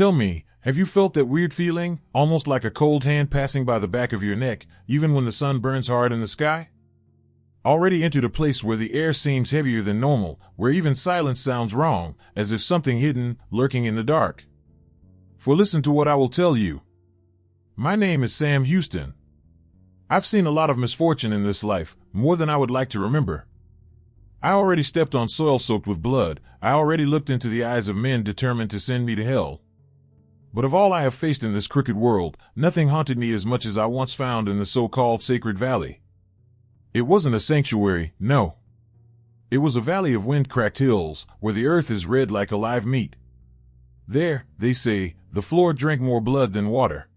Tell me, have you felt that weird feeling, almost like a cold hand passing by the back of your neck, even when the sun burns hard in the sky? Already entered a place where the air seems heavier than normal, where even silence sounds wrong, as if something hidden, lurking in the dark. For listen to what I will tell you. My name is Sam Houston. I've seen a lot of misfortune in this life, more than I would like to remember. I already stepped on soil soaked with blood. I already looked into the eyes of men determined to send me to hell. But of all I have faced in this crooked world, nothing haunted me as much as I once found in the so-called Sacred Valley. It wasn't a sanctuary, no. It was a valley of wind-cracked hills, where the earth is red like alive meat. There, they say, the floor drank more blood than water.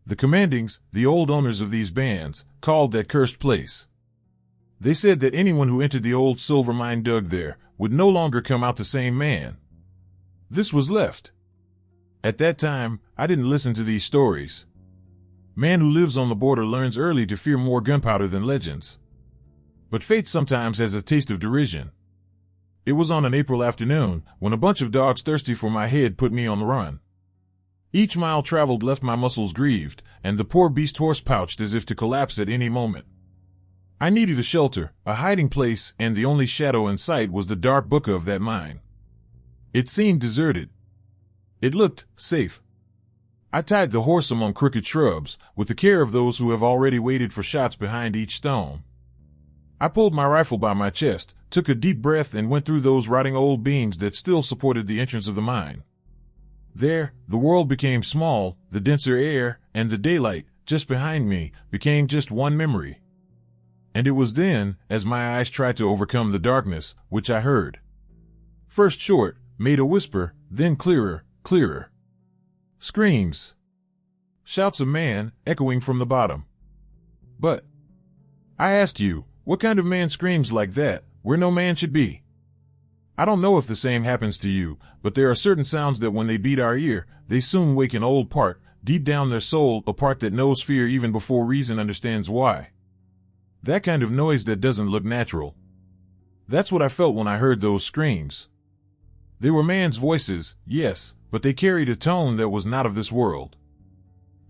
The commandings, the old owners of these bands, called that cursed place. They said that anyone who entered the old silver mine dug there would no longer come out the same man. This was left. At that time, I didn't listen to these stories. Man who lives on the border learns early to fear more gunpowder than legends. But fate sometimes has a taste of derision. It was on an April afternoon when a bunch of dogs thirsty for my head put me on the run. Each mile traveled left my muscles grieved, and the poor beast horse pouched as if to collapse at any moment. I needed a shelter, a hiding place, and the only shadow in sight was the dark bucca of that mine. It seemed deserted. It looked safe. I tied the horse among crooked shrubs, with the care of those who have already waited for shots behind each stone. I pulled my rifle by my chest, took a deep breath, and went through those rotting old beams that still supported the entrance of the mine. There, the world became small, the denser air, and the daylight, just behind me, became just one memory. And it was then, as my eyes tried to overcome the darkness, which I heard. First short, made a whisper, then clearer, clearer. Screams. Shouts of man, echoing from the bottom. But, I ask you, what kind of man screams like that, where no man should be? I don't know if the same happens to you, but there are certain sounds that when they beat our ear, they soon wake an old part, deep down their soul, a part that knows fear even before reason understands why. That kind of noise that doesn't look natural. That's what I felt when I heard those screams. They were man's voices, yes, but they carried a tone that was not of this world.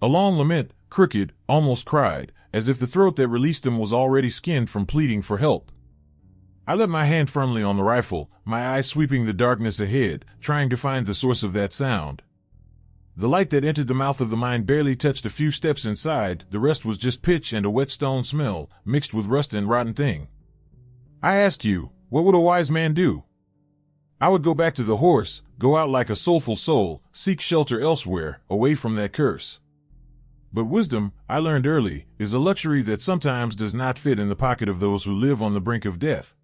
A long lament, crooked, almost cried, as if the throat that released them was already skinned from pleading for help. I let my hand firmly on the rifle, my eyes sweeping the darkness ahead, trying to find the source of that sound. The light that entered the mouth of the mine barely touched a few steps inside, the rest was just pitch and a wet stone smell, mixed with rust and rotten thing. I ask you, what would a wise man do? I would go back to the horse, go out like a soulful soul, seek shelter elsewhere, away from that curse. But wisdom, I learned early, is a luxury that sometimes does not fit in the pocket of those who live on the brink of death.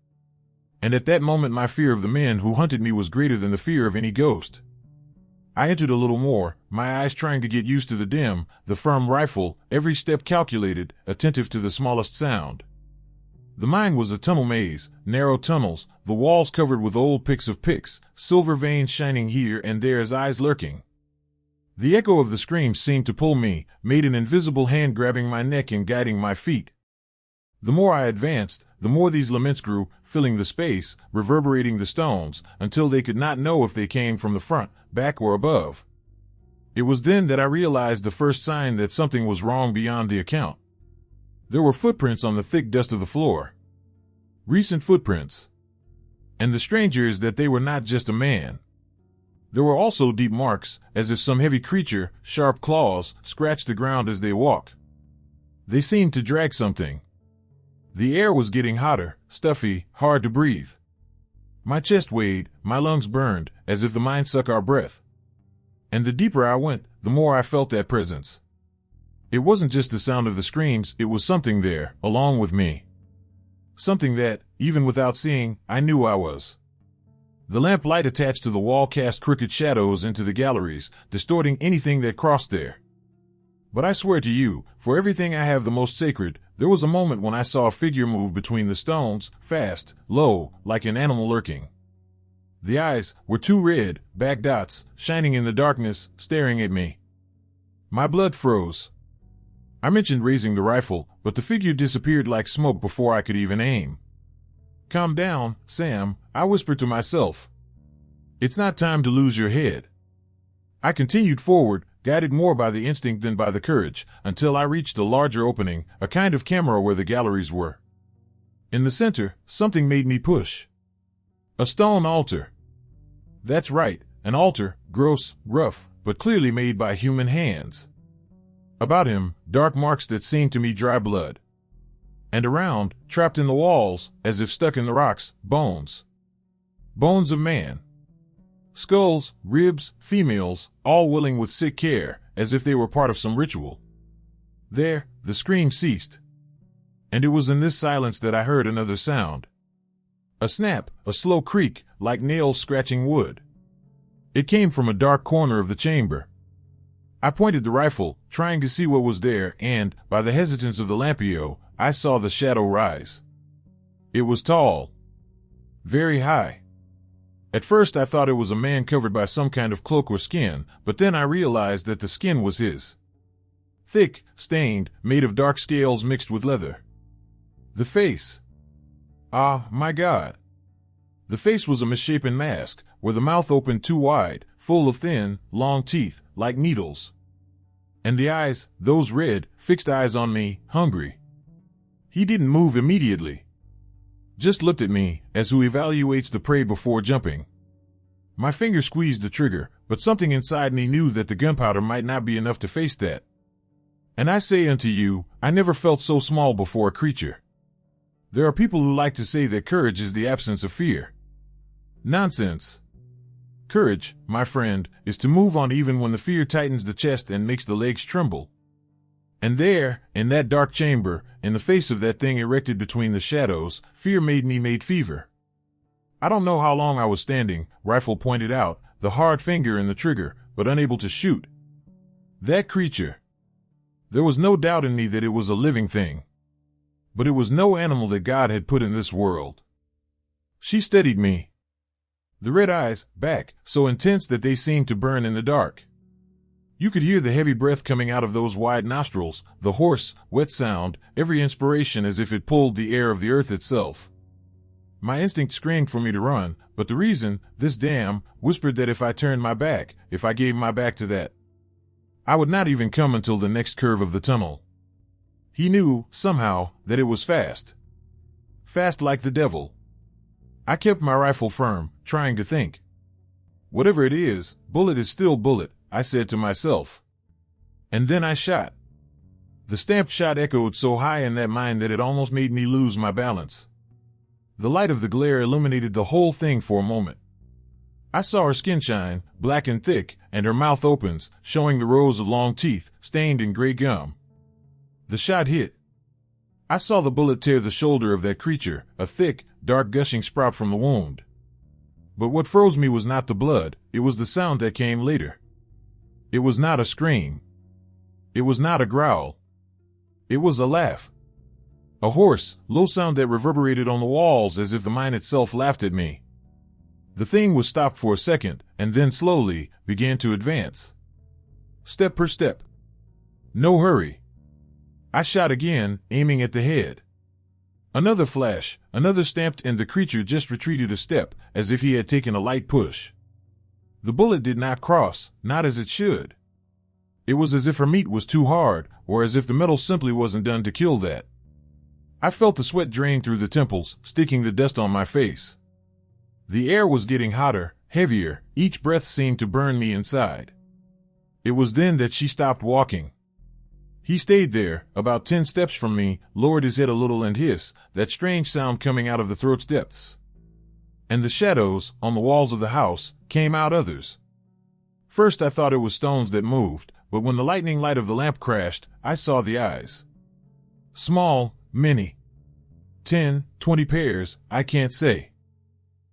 And at that moment my fear of the men who hunted me was greater than the fear of any ghost. I entered a little more, my eyes trying to get used to the dim, the firm rifle, every step calculated, attentive to the smallest sound. The mine was a tunnel maze, narrow tunnels, the walls covered with old picks of picks, silver veins shining here and there as eyes lurking. The echo of the screams seemed to pull me, made an invisible hand grabbing my neck and guiding my feet. The more I advanced, the more these laments grew, filling the space, reverberating the stones, until they could not know if they came from the front, back, or above. It was then that I realized the first sign that something was wrong beyond the account. There were footprints on the thick dust of the floor. Recent footprints. And the stranger is that they were not just a man. There were also deep marks, as if some heavy creature, sharp claws, scratched the ground as they walked. They seemed to drag something. The air was getting hotter, stuffy, hard to breathe. My chest weighed, my lungs burned, as if the mine sucked our breath. And the deeper I went, the more I felt that presence. It wasn't just the sound of the screams, it was something there, along with me. Something that, even without seeing, I knew I was. The lamp light attached to the wall cast crooked shadows into the galleries, distorting anything that crossed there. But I swear to you, for everything I have the most sacred, there was a moment when I saw a figure move between the stones, fast, low, like an animal lurking. The eyes were two red, back dots, shining in the darkness, staring at me. My blood froze. I mentioned raising the rifle, but the figure disappeared like smoke before I could even aim. Calm down, Sam, I whispered to myself. It's not time to lose your head. I continued forward, guided more by the instinct than by the courage, until I reached a larger opening, a kind of camera where the galleries were. In the center, something made me push. A stone altar. That's right, an altar, gross, rough, but clearly made by human hands. About him, dark marks that seemed to me dry blood. And around, trapped in the walls, as if stuck in the rocks, bones. Bones of man. Skulls, ribs, females, all willing with sick care, as if they were part of some ritual. There, the scream ceased. And it was in this silence that I heard another sound. A snap, a slow creak, like nails scratching wood. It came from a dark corner of the chamber. I pointed the rifle, trying to see what was there, and, by the hesitance of the lampio, I saw the shadow rise. It was tall. Very high. At first I thought it was a man covered by some kind of cloak or skin, but then I realized that the skin was his. Thick, stained, made of dark scales mixed with leather. The face. Ah, my God. The face was a misshapen mask, where the mouth opened too wide, full of thin, long teeth, like needles. And the eyes, those red, fixed eyes on me, hungry. He didn't move immediately. Just looked at me, as who evaluates the prey before jumping. My finger squeezed the trigger, but something inside me knew that the gunpowder might not be enough to face that. And I say unto you, I never felt so small before a creature. There are people who like to say that courage is the absence of fear. Nonsense. Courage, my friend, is to move on even when the fear tightens the chest and makes the legs tremble. And there, in that dark chamber, in the face of that thing erected between the shadows, fear made fever. I don't know how long I was standing, rifle pointed out, the hard finger in the trigger, but unable to shoot. That creature. There was no doubt in me that it was a living thing. But it was no animal that God had put in this world. She steadied me. The red eyes, back, so intense that they seemed to burn in the dark. You could hear the heavy breath coming out of those wide nostrils, the hoarse, wet sound, every inspiration as if it pulled the air of the earth itself. My instinct screamed for me to run, but the reason, this dam, whispered that if I turned my back, if I gave my back to that, I would not even come until the next curve of the tunnel. He knew, somehow, that it was fast. Fast like the devil. I kept my rifle firm, trying to think. Whatever it is, bullet is still bullet, I said to myself. And then I shot. The stamped shot echoed so high in that mind that it almost made me lose my balance. The light of the glare illuminated the whole thing for a moment. I saw her skin shine, black and thick, and her mouth opens, showing the rows of long teeth, stained in gray gum. The shot hit. I saw the bullet tear the shoulder of that creature, a thick, dark gushing sprout from the wound. But what froze me was not the blood, it was the sound that came later. It was not a scream. It was not a growl. It was a laugh. A hoarse, low sound that reverberated on the walls as if the mine itself laughed at me. The thing was stopped for a second, and then slowly began to advance. Step per step. No hurry. I shot again, aiming at the head. Another flash, another stamped, and the creature just retreated a step, as if he had taken a light push. The bullet did not cross, not as it should. It was as if her meat was too hard, or as if the metal simply wasn't done to kill that. I felt the sweat drain through the temples, sticking the dust on my face. The air was getting hotter, heavier, each breath seemed to burn me inside. It was then that she stopped walking. He stayed there, about 10 steps from me, lowered his head a little and hissed, that strange sound coming out of the throat's depths. And the shadows, on the walls of the house, came out others. First I thought it was stones that moved, but when the lightning light of the lamp crashed, I saw the eyes. Small, many. 10, 20 pairs, I can't say.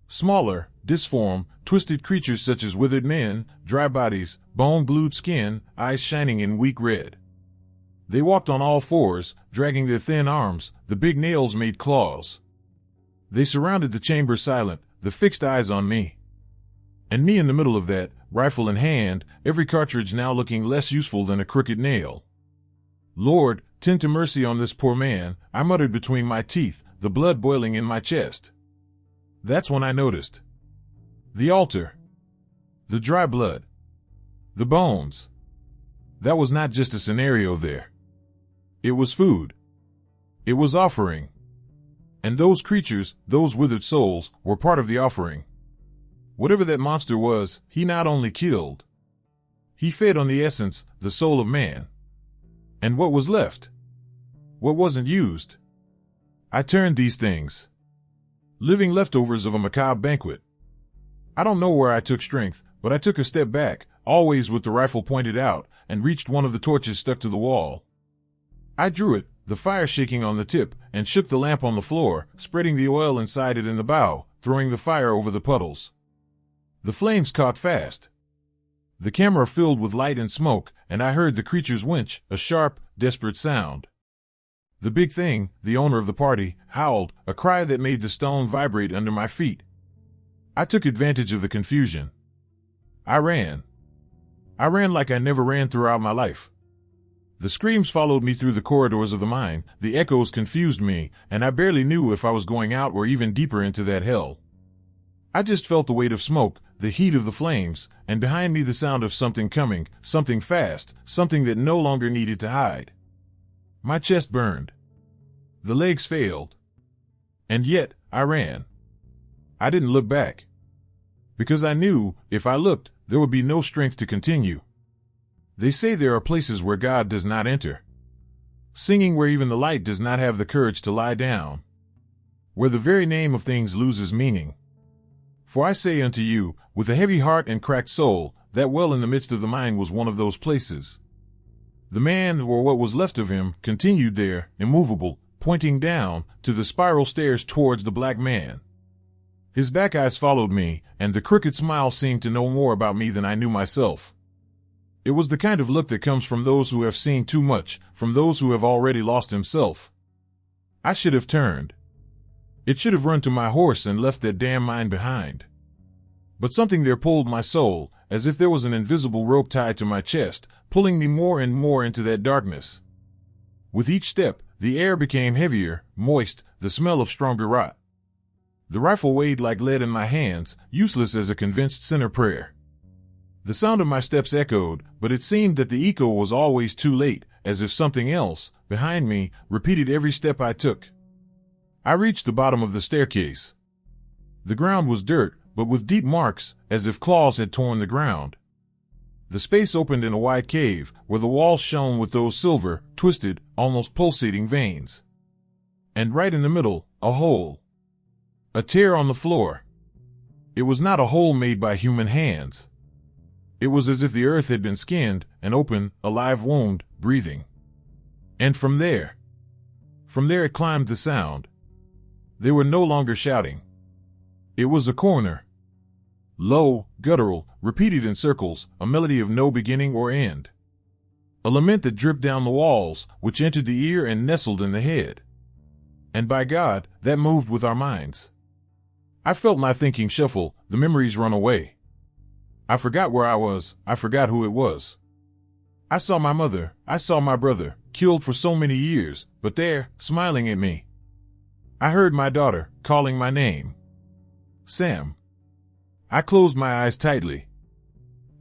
Smaller, disform, twisted creatures such as withered men, dry bodies, bone-glued skin, eyes shining in weak red. They walked on all fours, dragging their thin arms, the big nails made claws. They surrounded the chamber silent, the fixed eyes on me. And me in the middle of that, rifle in hand, every cartridge now looking less useful than a crooked nail. Lord, tend to mercy on this poor man, I muttered between my teeth, the blood boiling in my chest. That's when I noticed. The altar. The dry blood. The bones. That was not just a scenario there. It was food. It was offering. And those creatures, those withered souls, were part of the offering. Whatever that monster was, he not only killed. He fed on the essence, the soul of man. And what was left? What wasn't used? I turned these things. Living leftovers of a macabre banquet. I don't know where I took strength, but I took a step back, always with the rifle pointed out, and reached one of the torches stuck to the wall. I drew it, the fire shaking on the tip, and shook the lamp on the floor, spreading the oil inside it in the bow, throwing the fire over the puddles. The flames caught fast. The camera filled with light and smoke, and I heard the creature's winch, a sharp, desperate sound. The big thing, the owner of the party, howled, a cry that made the stone vibrate under my feet. I took advantage of the confusion. I ran. I ran like I never ran throughout my life. The screams followed me through the corridors of the mine, the echoes confused me, and I barely knew if I was going out or even deeper into that hell. I just felt the weight of smoke, the heat of the flames, and behind me the sound of something coming, something fast, something that no longer needed to hide. My chest burned. The legs failed. And yet, I ran. I didn't look back. Because I knew, if I looked, there would be no strength to continue. They say there are places where God does not enter. Singing where even the light does not have the courage to lie down. Where the very name of things loses meaning. For I say unto you, with a heavy heart and cracked soul, that well in the midst of the mine was one of those places. The man, or what was left of him, continued there, immovable, pointing down, to the spiral stairs towards the black man. His back eyes followed me, and the crooked smile seemed to know more about me than I knew myself. It was the kind of look that comes from those who have seen too much, from those who have already lost himself. I should have turned. It should have run to my horse and left that damn mine behind. But something there pulled my soul, as if there was an invisible rope tied to my chest, pulling me more and more into that darkness. With each step, the air became heavier, moist, the smell of stronger rot. The rifle weighed like lead in my hands, useless as a convinced sinner prayer. The sound of my steps echoed, but it seemed that the echo was always too late, as if something else, behind me, repeated every step I took. I reached the bottom of the staircase. The ground was dirt, but with deep marks, as if claws had torn the ground. The space opened in a wide cave, where the walls shone with those silver, twisted, almost pulsating veins. And right in the middle, a hole. A tear on the floor. It was not a hole made by human hands. It was as if the earth had been skinned, an open, alive wound, breathing. And from there it climbed the sound. They were no longer shouting. It was a corner. Low, guttural, repeated in circles, a melody of no beginning or end. A lament that dripped down the walls, which entered the ear and nestled in the head. And by God, that moved with our minds. I felt my thinking shuffle, the memories run away. I forgot where I was, I forgot who it was. I saw my mother, I saw my brother, killed for so many years, but there, smiling at me. I heard my daughter, calling my name. Sam. I closed my eyes tightly.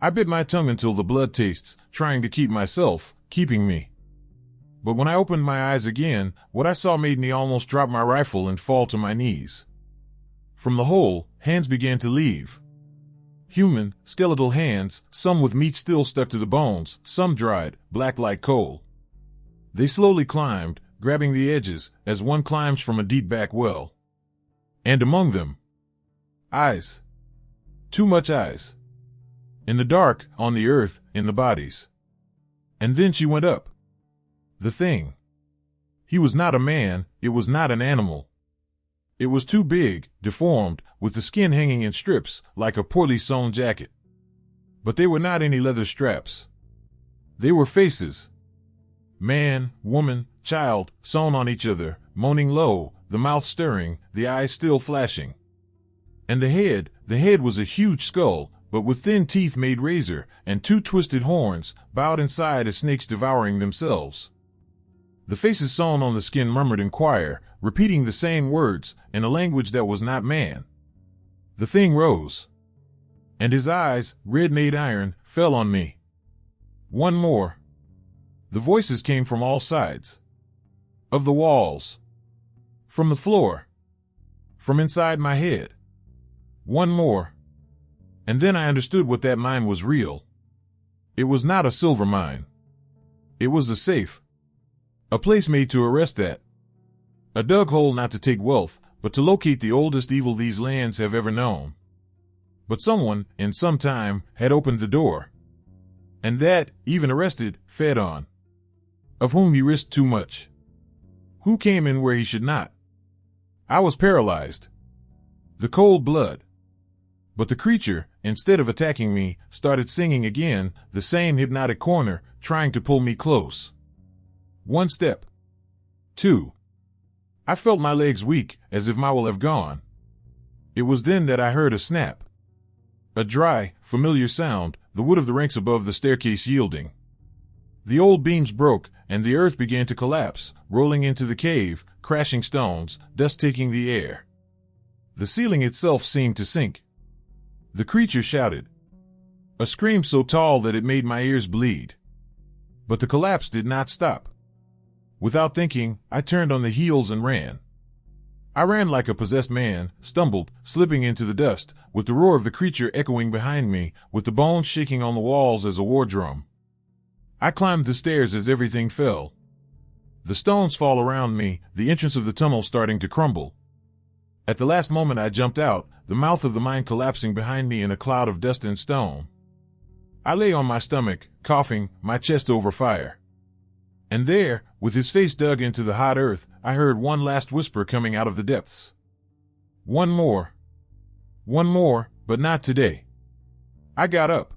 I bit my tongue until the blood tastes, trying to keep myself, keeping me. But when I opened my eyes again, what I saw made me almost drop my rifle and fall to my knees. From the hole, hands began to leave. Human, skeletal hands, some with meat still stuck to the bones, some dried, black like coal. They slowly climbed, grabbing the edges, as one climbs from a deep back well. And among them, eyes. Too much eyes. In the dark, on the earth, in the bodies. And then she went up. The thing. He was not a man, it was not an animal. It was too big, deformed, with the skin hanging in strips, like a poorly sewn jacket. But they were not any leather straps. They were faces. Man, woman, child, sewn on each other, moaning low, the mouth stirring, the eyes still flashing. And the head was a huge skull, but with thin teeth made razor, and two twisted horns, bowed inside as snakes devouring themselves. The faces sewn on the skin murmured in choir, repeating the same words, in a language that was not man. The thing rose. And his eyes, red made iron, fell on me. One more. The voices came from all sides. Of the walls. From the floor. From inside my head. One more. And then I understood what that mine was real. It was not a silver mine. It was a safe. A place made to arrest that. A dug hole not to take wealth, but to locate the oldest evil these lands have ever known. But someone, in some time, had opened the door. And that, even arrested, fed on. Of whom he risked too much. Who came in where he should not. I was paralyzed. The cold blood. But the creature, instead of attacking me, started singing again, the same hypnotic corner, trying to pull me close. 1 step. 2. I felt my legs weak, as if my will have gone. It was then that I heard a snap. A dry, familiar sound, the wood of the ranks above the staircase yielding. The old beams broke, and the earth began to collapse, rolling into the cave, crashing stones, dust taking the air. The ceiling itself seemed to sink. The creature shouted. A scream so tall that it made my ears bleed. But the collapse did not stop. Without thinking, I turned on the heels and ran. I ran like a possessed man, stumbled, slipping into the dust, with the roar of the creature echoing behind me, with the bones shaking on the walls as a war drum. I climbed the stairs as everything fell. The stones fall around me, the entrance of the tunnel starting to crumble. At the last moment I jumped out, the mouth of the mine collapsing behind me in a cloud of dust and stone. I lay on my stomach, coughing, my chest over fire. And there, with his face dug into the hot earth, I heard one last whisper coming out of the depths. One more. One more, but not today. I got up.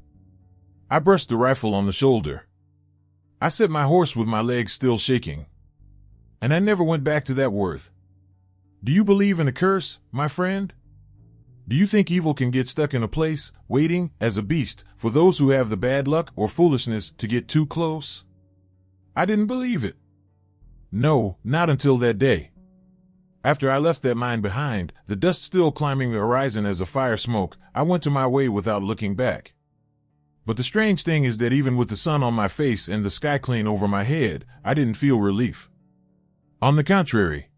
I brushed the rifle on the shoulder. I set my horse with my legs still shaking. And I never went back to that Worth. Do you believe in a curse, my friend? Do you think evil can get stuck in a place, waiting, as a beast, for those who have the bad luck or foolishness to get too close? I didn't believe it. No, not until that day. After I left that mine behind, the dust still climbing the horizon as a fire smoke, I went to my way without looking back. But the strange thing is that even with the sun on my face and the sky clean over my head, I didn't feel relief. On the contrary,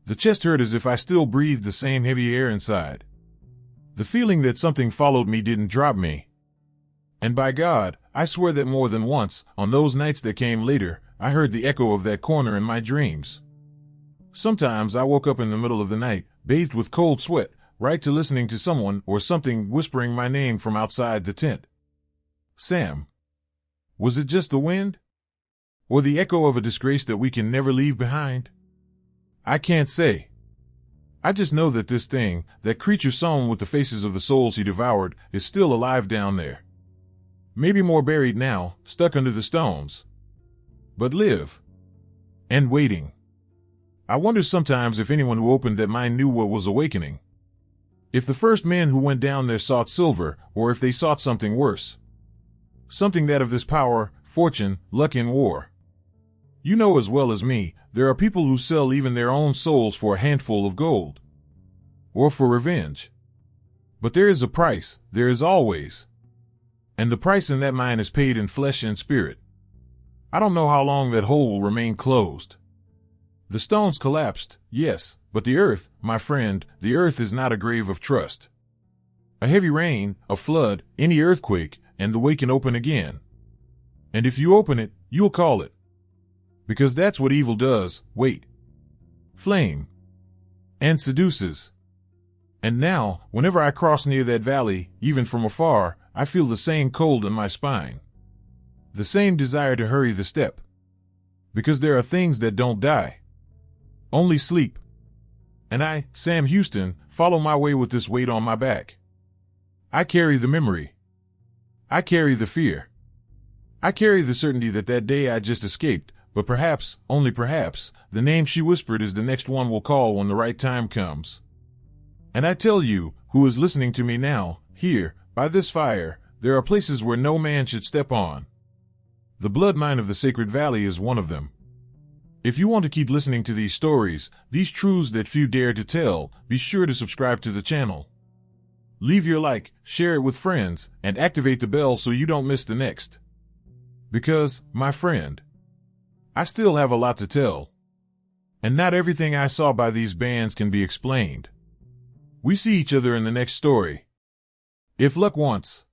the chest hurt as if I still breathed the same heavy air inside. The feeling that something followed me didn't drop me. And by God, I swear that more than once, on those nights that came later, I heard the echo of that corner in my dreams. Sometimes I woke up in the middle of the night, bathed with cold sweat, right to listening to someone or something whispering my name from outside the tent. Sam. Was it just the wind? Or the echo of a disgrace that we can never leave behind? I can't say. I just know that this thing, that creature sown with the faces of the souls he devoured, is still alive down there. Maybe more buried now, stuck under the stones. But live. And waiting. I wonder sometimes if anyone who opened that mine knew what was awakening. If the first men who went down there sought silver, or if they sought something worse. Something that of this power, fortune, luck in war. You know as well as me, there are people who sell even their own souls for a handful of gold. Or for revenge. But there is a price, there is always. And the price in that mine is paid in flesh and spirit. I don't know how long that hole will remain closed. The stones collapsed, yes, but the earth, my friend, the earth is not a grave of trust. A heavy rain, a flood, any earthquake, and the way can open again. And if you open it, you'll call it. Because that's what evil does, wait. Flame. And seduces. And now, whenever I cross near that valley, even from afar, I feel the same cold in my spine. The same desire to hurry the step. Because there are things that don't die. Only sleep. And I, Sam Houston, follow my way with this weight on my back. I carry the memory. I carry the fear. I carry the certainty that that day I just escaped, but perhaps, only perhaps, the name she whispered is the next one we'll call when the right time comes. And I tell you, who is listening to me now, here, by this fire, there are places where no man should step on. The blood mine of the Sacred Valley is one of them. If you want to keep listening to these stories, these truths that few dare to tell, be sure to subscribe to the channel. Leave your like, share it with friends, and activate the bell so you don't miss the next. Because, my friend, I still have a lot to tell. And not everything I saw by these bands can be explained. We see each other in the next story. If luck wants.